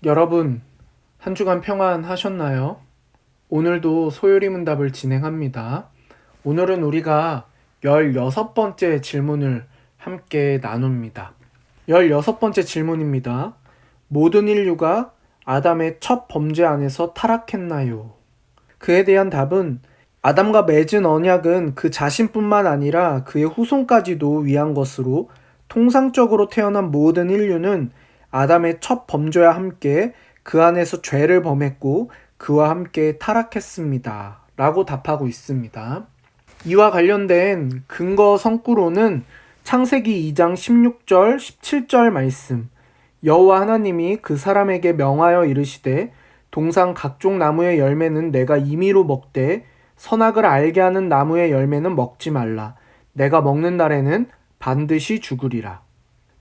여러분, 한 주간 평안하셨나요? 오늘도 소요리 문답을 진행합니다. 오늘은 우리가 16번째 질문을 함께 나눕니다. 16번째 질문입니다. 모든 인류가 아담의 첫 범죄 안에서 타락했나요? 그에 대한 답은 아담과 맺은 언약은 그 자신뿐만 아니라 그의 후손까지도 위한 것으로 통상적으로 태어난 모든 인류는 아담의 첫 범죄와 함께 그 안에서 죄를 범했고 그와 함께 타락했습니다. 라고 답하고 있습니다. 이와 관련된 근거 성구로는 창세기 2장 16절, 17절 말씀, 여호와 하나님이 그 사람에게 명하여 이르시되 동상 각종 나무의 열매는 내가 임의로 먹되 선악을 알게 하는 나무의 열매는 먹지 말라. 내가 먹는 날에는 반드시 죽으리라.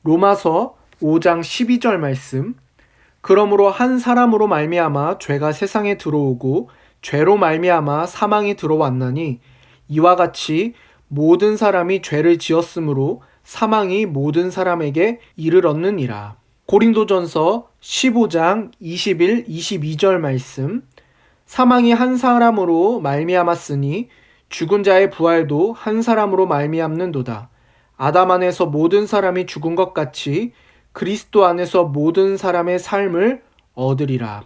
로마서 5장 12절 말씀, 그러므로 한 사람으로 말미암아 죄가 세상에 들어오고 죄로 말미암아 사망이 들어왔나니 이와 같이 모든 사람이 죄를 지었으므로 사망이 모든 사람에게 이르렀느니라. 고린도전서 15장 21, 22절 말씀, 사망이 한 사람으로 말미암았으니 죽은 자의 부활도 한 사람으로 말미암는도다. 아담 안에서 모든 사람이 죽은 것 같이 그리스도 안에서 모든 사람의 삶을 얻으리라.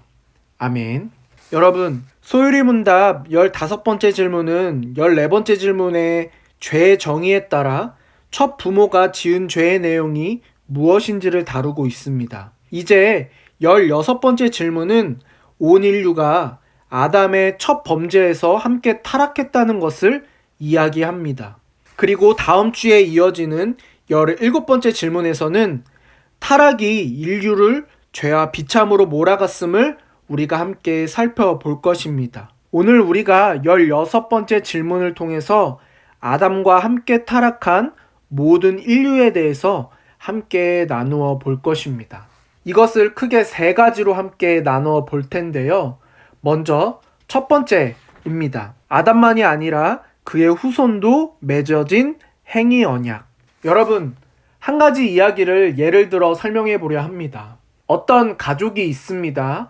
아멘. 여러분, 소유리 문답 15번째 질문은 14번째 질문의 죄의 정의에 따라 첫 부모가 지은 죄의 내용이 무엇인지를 다루고 있습니다. 이제 16번째 질문은 온 인류가 아담의 첫 범죄에서 함께 타락했다는 것을 이야기합니다. 그리고 다음 주에 이어지는 17번째 질문에서는 타락이 인류를 죄와 비참으로 몰아갔음을 우리가 함께 살펴볼 것입니다. 오늘 우리가 16번째 질문을 통해서 아담과 함께 타락한 모든 인류에 대해서 함께 나누어 볼 것입니다. 이것을 크게 세 가지로 함께 나누어 볼 텐데요. 먼저 첫 번째입니다. 아담만이 아니라 그의 후손도 맺어진 행위 언약. 여러분, 한 가지 이야기를 예를 들어 설명해 보려 합니다. 어떤 가족이 있습니다.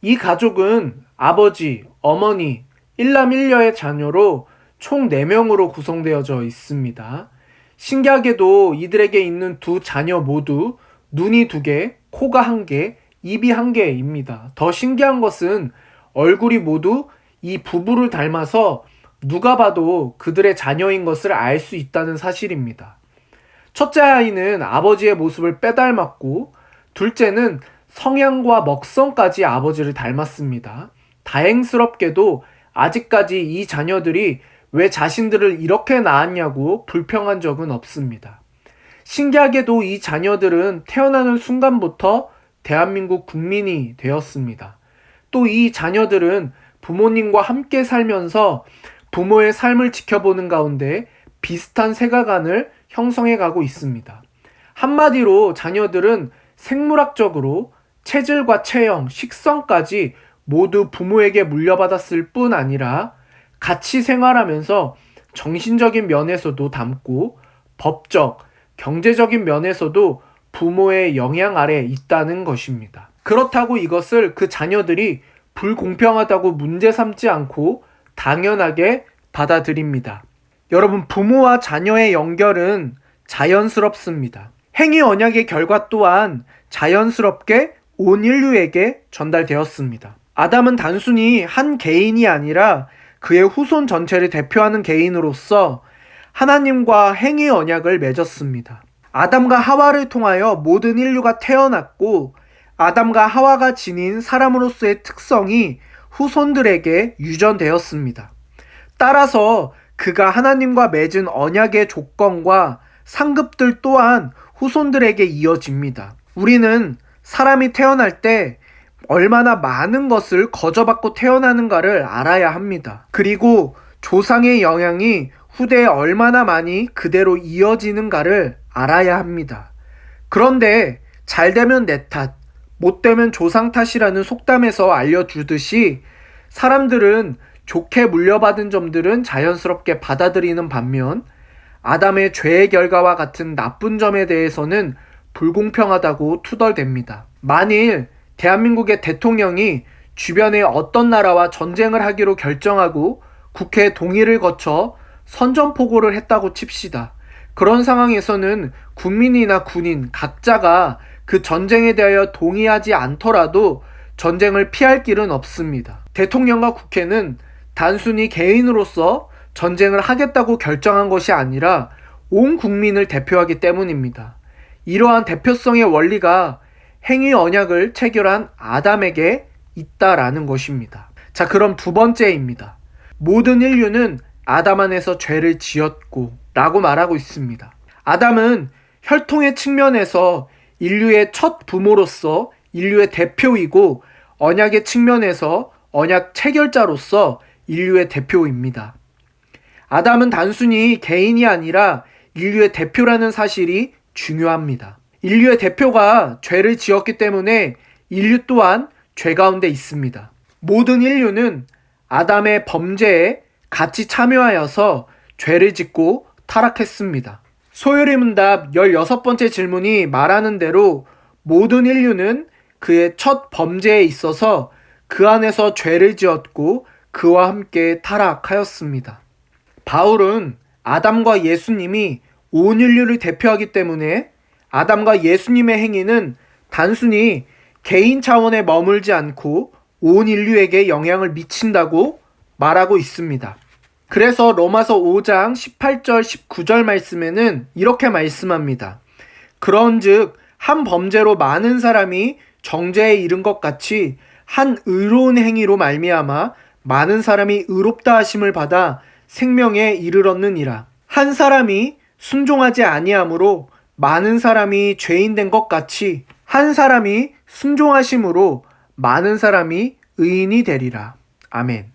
이 가족은 아버지, 어머니, 일남일녀의 자녀로 총 4명으로 구성되어져 있습니다. 신기하게도 이들에게 있는 두 자녀 모두 눈이 2개, 코가 1개, 입이 1개입니다. 더 신기한 것은 얼굴이 모두 이 부부를 닮아서 누가 봐도 그들의 자녀인 것을 알 수 있다는 사실입니다. 첫째 아이는 아버지의 모습을 빼닮았고 둘째는 성향과 먹성까지 아버지를 닮았습니다. 다행스럽게도 아직까지 이 자녀들이 왜 자신들을 이렇게 낳았냐고 불평한 적은 없습니다. 신기하게도 이 자녀들은 태어나는 순간부터 대한민국 국민이 되었습니다. 또 이 자녀들은 부모님과 함께 살면서 부모의 삶을 지켜보는 가운데 비슷한 세계관을 형성해 가고 있습니다. 한마디로 자녀들은 생물학적으로 체질과 체형, 식성까지 모두 부모에게 물려받았을 뿐 아니라 같이 생활하면서 정신적인 면에서도 닮고 법적, 경제적인 면에서도 부모의 영향 아래 있다는 것입니다. 그렇다고 이것을 그 자녀들이 불공평하다고 문제 삼지 않고 당연하게 받아들입니다. 여러분, 부모와 자녀의 연결은 자연스럽습니다. 행위 언약의 결과 또한 자연스럽게 온 인류에게 전달되었습니다. 아담은 단순히 한 개인이 아니라 그의 후손 전체를 대표하는 개인으로서 하나님과 행위 언약을 맺었습니다. 아담과 하와를 통하여 모든 인류가 태어났고 아담과 하와가 지닌 사람으로서의 특성이 후손들에게 유전되었습니다. 따라서 그가 하나님과 맺은 언약의 조건과 상급들 또한 후손들에게 이어집니다. 우리는 사람이 태어날 때 얼마나 많은 것을 거저받고 태어나는가를 알아야 합니다. 그리고 조상의 영향이 후대에 얼마나 많이 그대로 이어지는가를 알아야 합니다. 그런데 잘 되면 내 탓, 못 되면 조상 탓이라는 속담에서 알려주듯이 사람들은 좋게 물려받은 점들은 자연스럽게 받아들이는 반면 아담의 죄의 결과와 같은 나쁜 점에 대해서는 불공평하다고 투덜댑니다. 만일 대한민국의 대통령이 주변에 어떤 나라와 전쟁을 하기로 결정하고 국회 동의를 거쳐 선전포고를 했다고 칩시다. 그런 상황에서는 국민이나 군인 각자가 그 전쟁에 대하여 동의하지 않더라도 전쟁을 피할 길은 없습니다. 대통령과 국회는 단순히 개인으로서 전쟁을 하겠다고 결정한 것이 아니라 온 국민을 대표하기 때문입니다. 이러한 대표성의 원리가 행위 언약을 체결한 아담에게 있다라는 것입니다. 자, 그럼 두 번째입니다. 모든 인류는 아담 안에서 죄를 지었고 라고 말하고 있습니다. 아담은 혈통의 측면에서 인류의 첫 부모로서 인류의 대표이고 언약의 측면에서 언약 체결자로서 인류의 대표입니다. 아담은 단순히 개인이 아니라 인류의 대표라는 사실이 중요합니다. 인류의 대표가 죄를 지었기 때문에 인류 또한 죄 가운데 있습니다. 모든 인류는 아담의 범죄에 같이 참여하여서 죄를 짓고 타락했습니다. 소요리 문답 16번째 질문이 말하는 대로 모든 인류는 그의 첫 범죄에 있어서 그 안에서 죄를 지었고 그와 함께 타락하였습니다. 바울은 아담과 예수님이 온 인류를 대표하기 때문에 아담과 예수님의 행위는 단순히 개인 차원에 머물지 않고 온 인류에게 영향을 미친다고 말하고 있습니다. 그래서 로마서 5장 18절 19절 말씀에는 이렇게 말씀합니다. 그런즉 한 범죄로 많은 사람이 정죄에 이른 것 같이 한 의로운 행위로 말미암아 많은 사람이 의롭다 하심을 받아 생명에 이르렀느니라. 한 사람이 순종하지 아니함으로 많은 사람이 죄인 된 것 같이 한 사람이 순종하심으로 많은 사람이 의인이 되리라. 아멘.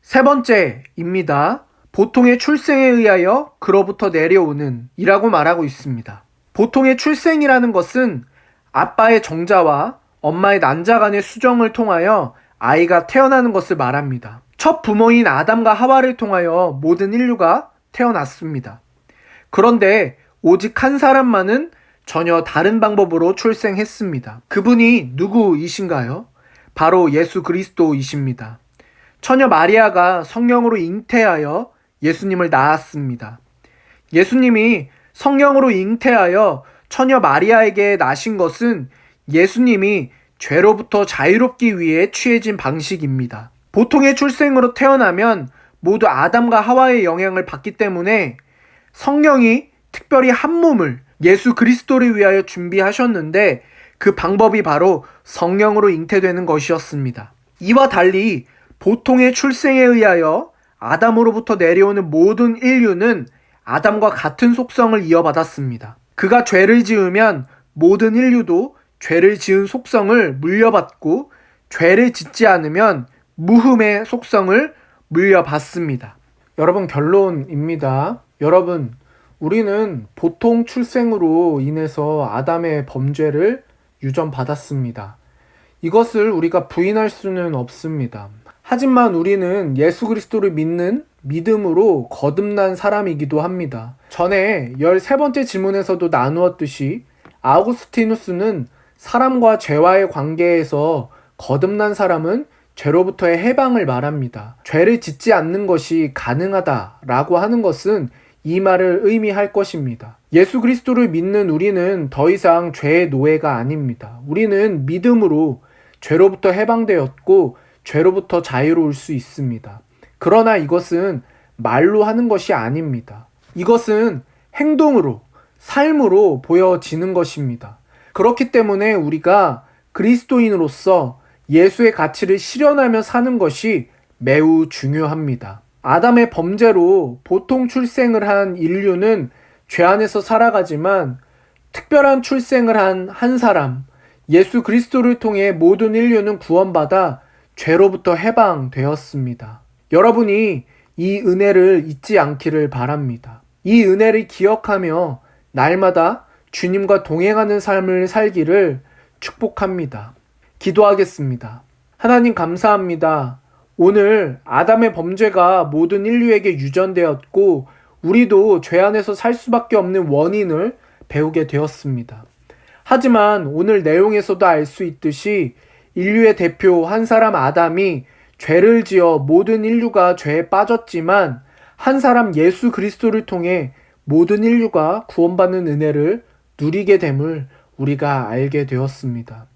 세 번째입니다. 보통의 출생에 의하여 그로부터 내려오는 이라고 말하고 있습니다. 보통의 출생이라는 것은 아빠의 정자와 엄마의 난자 간의 수정을 통하여 아이가 태어나는 것을 말합니다. 첫 부모인 아담과 하와를 통하여 모든 인류가 태어났습니다. 그런데 오직 한 사람만은 전혀 다른 방법으로 출생했습니다. 그분이 누구이신가요? 바로 예수 그리스도이십니다. 처녀 마리아가 성령으로 잉태하여 예수님을 낳았습니다. 예수님이 성령으로 잉태하여 처녀 마리아에게 나신 것은 예수님이 죄로부터 자유롭기 위해 취해진 방식입니다. 보통의 출생으로 태어나면 모두 아담과 하와의 영향을 받기 때문에 성령이 특별히 한 몸을 예수 그리스도를 위하여 준비하셨는데 그 방법이 바로 성령으로 잉태되는 것이었습니다. 이와 달리 보통의 출생에 의하여 아담으로부터 내려오는 모든 인류는 아담과 같은 속성을 이어받았습니다. 그가 죄를 지으면 모든 인류도 죄를 지은 속성을 물려받고 죄를 짓지 않으면 무흠의 속성을 물려받습니다. 여러분, 결론입니다. 여러분, 우리는 보통 출생으로 인해서 아담의 범죄를 유전받았습니다. 이것을 우리가 부인할 수는 없습니다. 하지만 우리는 예수 그리스도를 믿는 믿음으로 거듭난 사람이기도 합니다. 전에 13번째 질문에서도 나누었듯이 아우구스티누스는 사람과 죄와의 관계에서 거듭난 사람은 죄로부터의 해방을 말합니다. 죄를 짓지 않는 것이 가능하다라고 하는 것은 이 말을 의미할 것입니다. 예수 그리스도를 믿는 우리는 더 이상 죄의 노예가 아닙니다. 우리는 믿음으로 죄로부터 해방되었고 죄로부터 자유로울 수 있습니다. 그러나 이것은 말로 하는 것이 아닙니다. 이것은 행동으로, 삶으로 보여지는 것입니다. 그렇기 때문에 우리가 그리스도인으로서 예수의 가치를 실현하며 사는 것이 매우 중요합니다. 아담의 범죄로 보통 출생을 한 인류는 죄 안에서 살아가지만 특별한 출생을 한 한 사람, 예수 그리스도를 통해 모든 인류는 구원받아 죄로부터 해방되었습니다. 여러분이 이 은혜를 잊지 않기를 바랍니다. 이 은혜를 기억하며 날마다 주님과 동행하는 삶을 살기를 축복합니다. 기도하겠습니다. 하나님 감사합니다. 오늘 아담의 범죄가 모든 인류에게 유전되었고 우리도 죄 안에서 살 수밖에 없는 원인을 배우게 되었습니다. 하지만 오늘 내용에서도 알 수 있듯이 인류의 대표 한 사람 아담이 죄를 지어 모든 인류가 죄에 빠졌지만 한 사람 예수 그리스도를 통해 모든 인류가 구원받는 은혜를 누리게 됨을 우리가 알게 되었습니다.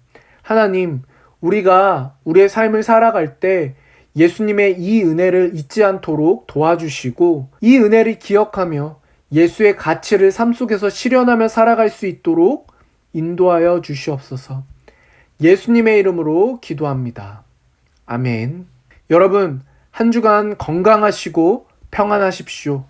하나님, 우리가 우리의 삶을 살아갈 때 예수님의 이 은혜를 잊지 않도록 도와주시고 이 은혜를 기억하며 예수의 가치를 삶 속에서 실현하며 살아갈 수 있도록 인도하여 주시옵소서. 예수님의 이름으로 기도합니다. 아멘. 여러분, 한 주간 건강하시고 평안하십시오.